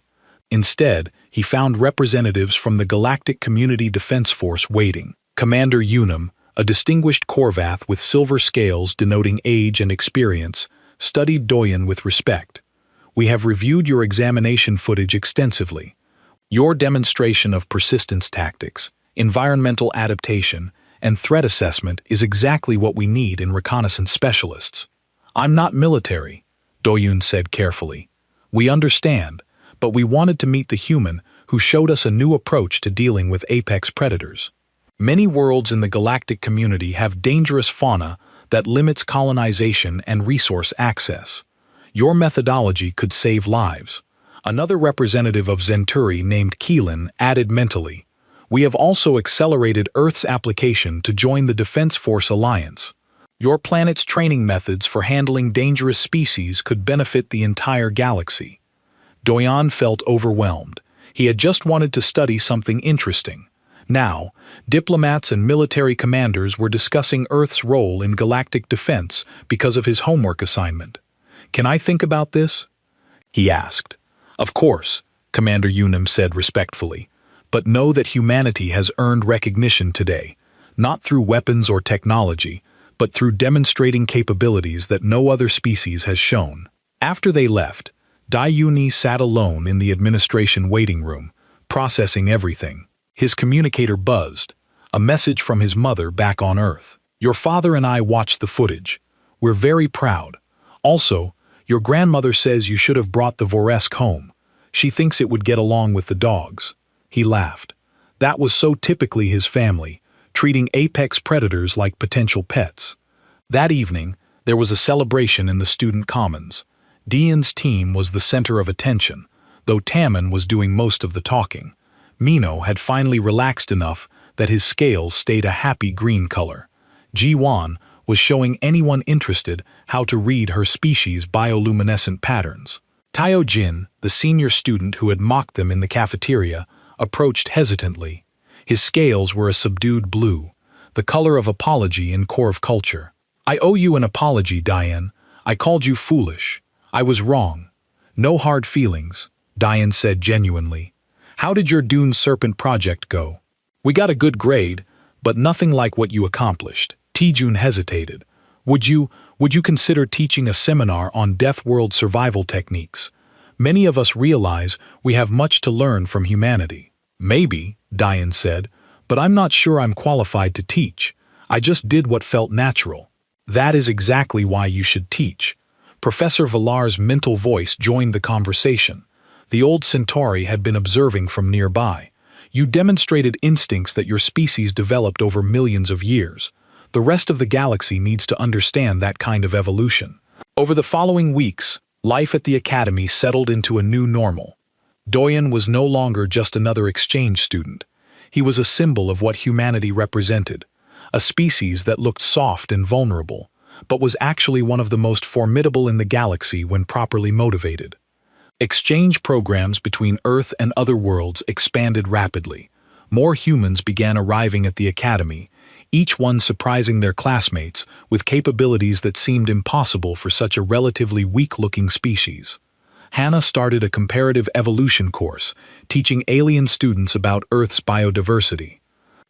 Instead, he found representatives from the Galactic Community Defense Force waiting. Commander Unum, a distinguished Korvath with silver scales denoting age and experience, studied Doyen with respect. "We have reviewed your examination footage extensively. Your demonstration of persistence tactics, environmental adaptation, and threat assessment is exactly what we need in reconnaissance specialists." "I'm not military," Doyen said carefully. "We understand, but we wanted to meet the human who showed us a new approach to dealing with apex predators." Many worlds in the galactic community have dangerous fauna that limits colonization and resource access. Your methodology could save lives. Another representative of Zenturi named Keelan added mentally, "We have also accelerated Earth's application to join the Defense Force Alliance. Your planet's training methods for handling dangerous species could benefit the entire galaxy." Doyan felt overwhelmed. He had just wanted to study something interesting. Now, diplomats and military commanders were discussing Earth's role in galactic defense because of his homework assignment. "Can I think about this?" he asked. "Of course," Commander Unum said respectfully, "but know that humanity has earned recognition today, not through weapons or technology, but through demonstrating capabilities that no other species has shown." After they left, Dayuni sat alone in the administration waiting room, processing everything. His communicator buzzed, a message from his mother back on Earth. "Your father and I watched the footage. We're very proud. Also, your grandmother says you should have brought the Voresk home. She thinks it would get along with the dogs." He laughed. That was so typically his family, treating apex predators like potential pets. That evening, there was a celebration in the student commons. Dian's team was the center of attention, though Tammin was doing most of the talking. Mino had finally relaxed enough that his scales stayed a happy green color. Ji-Wan was showing anyone interested how to read her species' bioluminescent patterns. Tayo Jin, the senior student who had mocked them in the cafeteria, approached hesitantly. His scales were a subdued blue, the color of apology in Corv culture. "I owe you an apology, Diane. I called you foolish. I was wrong. No hard feelings," Diane said genuinely. "How did your Dune Serpent project go?" "We got a good grade, but nothing like what you accomplished." Tijun hesitated. Would you consider teaching a seminar on Deathworld survival techniques? Many of us realize we have much to learn from humanity." "Maybe," Diane said, "but I'm not sure I'm qualified to teach. I just did what felt natural." "That is exactly why you should teach." Professor Villar's mental voice joined the conversation. The old Centauri had been observing from nearby. "You demonstrated instincts that your species developed over millions of years. The rest of the galaxy needs to understand that kind of evolution." Over the following weeks, life at the Academy settled into a new normal. Doyan was no longer just another exchange student. He was a symbol of what humanity represented, a species that looked soft and vulnerable, but was actually one of the most formidable in the galaxy when properly motivated. Exchange programs between Earth and other worlds expanded rapidly. More humans began arriving at the Academy, each one surprising their classmates with capabilities that seemed impossible for such a relatively weak-looking species. Hannah started a comparative evolution course, teaching alien students about Earth's biodiversity.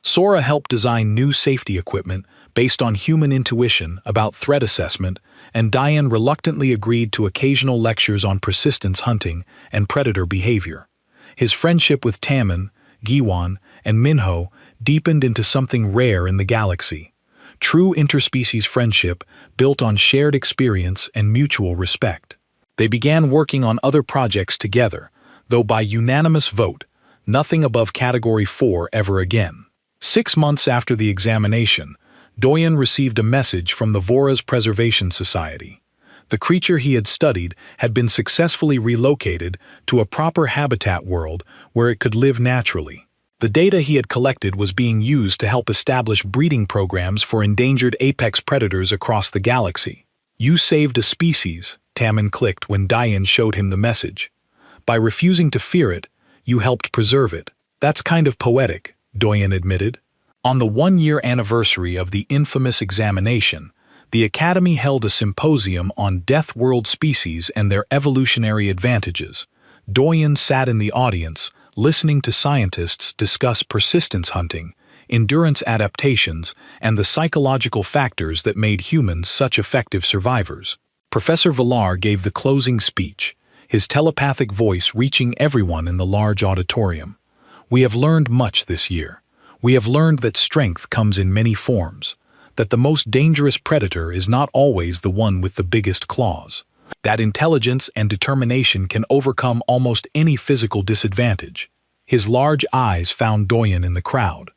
Sora helped design new safety equipment based on human intuition about threat assessment, and Diane reluctantly agreed to occasional lectures on persistence hunting and predator behavior. His friendship with Tammin, Giwan, and Minho deepened into something rare in the galaxy. True interspecies friendship built on shared experience and mutual respect. They began working on other projects together, though by unanimous vote, nothing above Category 4 ever again. 6 months after the examination, Doyan received a message from the Vora's Preservation Society. The creature he had studied had been successfully relocated to a proper habitat world where it could live naturally. The data he had collected was being used to help establish breeding programs for endangered apex predators across the galaxy. "You saved a species," Tammin clicked when Diane showed him the message. "By refusing to fear it, you helped preserve it." "That's kind of poetic," Doyan admitted. On the 1-year anniversary of the infamous examination, the Academy held a symposium on Deathworld species and their evolutionary advantages. Doyan sat in the audience, listening to scientists discuss persistence hunting, endurance adaptations, and the psychological factors that made humans such effective survivors. Professor Villar gave the closing speech, his telepathic voice reaching everyone in the large auditorium. "We have learned much this year. We have learned that strength comes in many forms, that the most dangerous predator is not always the one with the biggest claws, that intelligence and determination can overcome almost any physical disadvantage." His large eyes found Doyan in the crowd.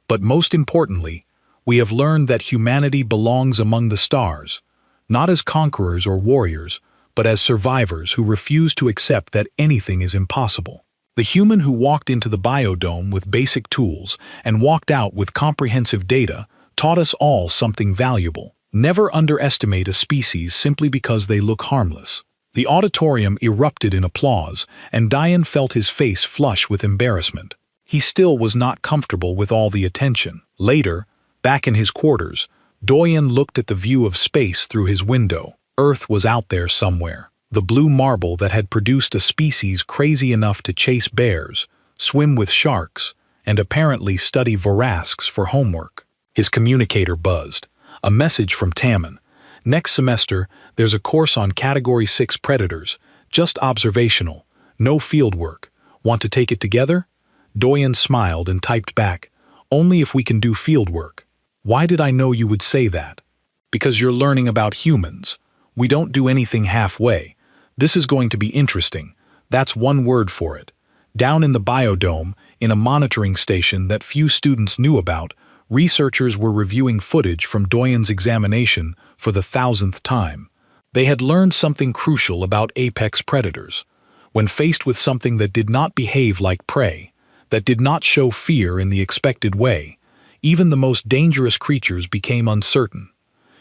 But most importantly, we have learned that humanity belongs among the stars, not as conquerors or warriors, but as survivors who refuse to accept that anything is impossible. The human who walked into the biodome with basic tools and walked out with comprehensive data taught us all something valuable. Never underestimate a species simply because they look harmless. The auditorium erupted in applause, and Diane felt his face flush with embarrassment. He still was not comfortable with all the attention. Later, back in his quarters, Doyen looked at the view of space through his window. Earth was out there somewhere. The blue marble that had produced a species crazy enough to chase bears, swim with sharks, and apparently study Vorasks for homework. His communicator buzzed. A message from Tammin. Next semester, there's a course on Category 6 predators. Just observational. No field work. Want to take it together? Doyen smiled and typed back, only if we can do field work. Why did I know you would say that? Because you're learning about humans. We don't do anything halfway. This is going to be interesting. That's one word for it. Down in the biodome, in a monitoring station that few students knew about, researchers were reviewing footage from Doyen's examination for the 1000th time. They had learned something crucial about apex predators. When faced with something that did not behave like prey, that did not show fear in the expected way, even the most dangerous creatures became uncertain.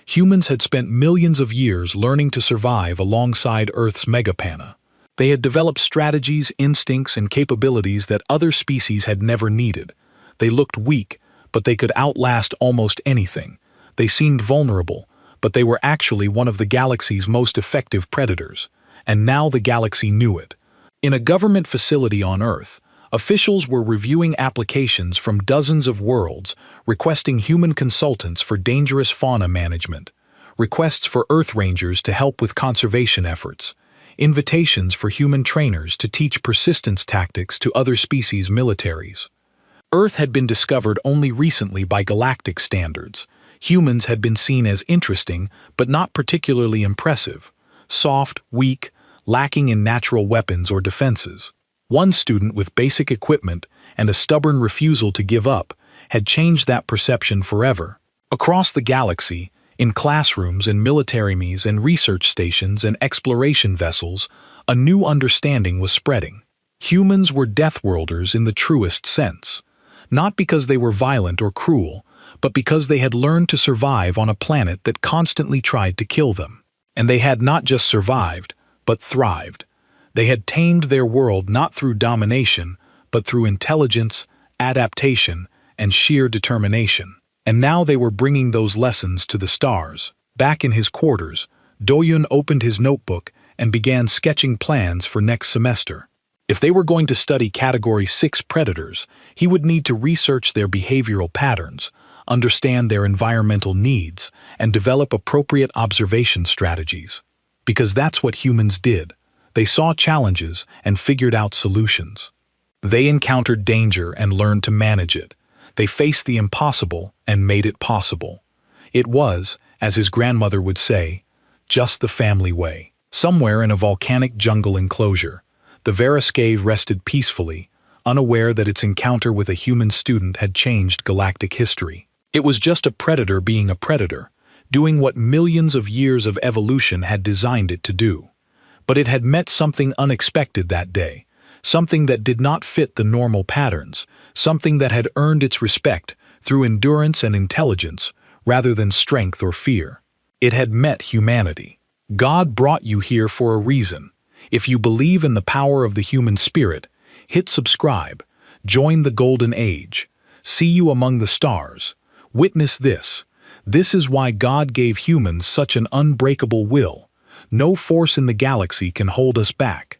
Humans had spent millions of years learning to survive alongside Earth's megafauna. They had developed strategies, instincts, and capabilities that other species had never needed. They looked weak, but they could outlast almost anything. They seemed vulnerable, but they were actually one of the galaxy's most effective predators. And now the galaxy knew it. In a government facility on Earth, officials were reviewing applications from dozens of worlds, requesting human consultants for dangerous fauna management, requests for Earth Rangers to help with conservation efforts, invitations for human trainers to teach persistence tactics to other species' militaries. Earth had been discovered only recently by galactic standards. Humans had been seen as interesting, but not particularly impressive, soft, weak, lacking in natural weapons or defenses. One student with basic equipment and a stubborn refusal to give up had changed that perception forever. Across the galaxy, in classrooms and militaries and research stations and exploration vessels, a new understanding was spreading. Humans were Deathworlders in the truest sense. Not because they were violent or cruel, but because they had learned to survive on a planet that constantly tried to kill them. And they had not just survived, but thrived. They had tamed their world not through domination, but through intelligence, adaptation, and sheer determination. And now they were bringing those lessons to the stars. Back in his quarters, Doyen opened his notebook and began sketching plans for next semester. If they were going to study Category 6 predators, he would need to research their behavioral patterns, understand their environmental needs, and develop appropriate observation strategies. Because that's what humans did. They saw challenges and figured out solutions. They encountered danger and learned to manage it. They faced the impossible and made it possible. It was, as his grandmother would say, just the family way. Somewhere in a volcanic jungle enclosure, the Vorasks rested peacefully, unaware that its encounter with a human student had changed galactic history. It was just a predator being a predator, doing what millions of years of evolution had designed it to do. But it had met something unexpected that day, something that did not fit the normal patterns, something that had earned its respect through endurance and intelligence rather than strength or fear. It had met humanity. God brought you here for a reason. If you believe in the power of the human spirit, hit subscribe, join the golden age, see you among the stars, witness this. This is why God gave humans such an unbreakable will. No force in the galaxy can hold us back.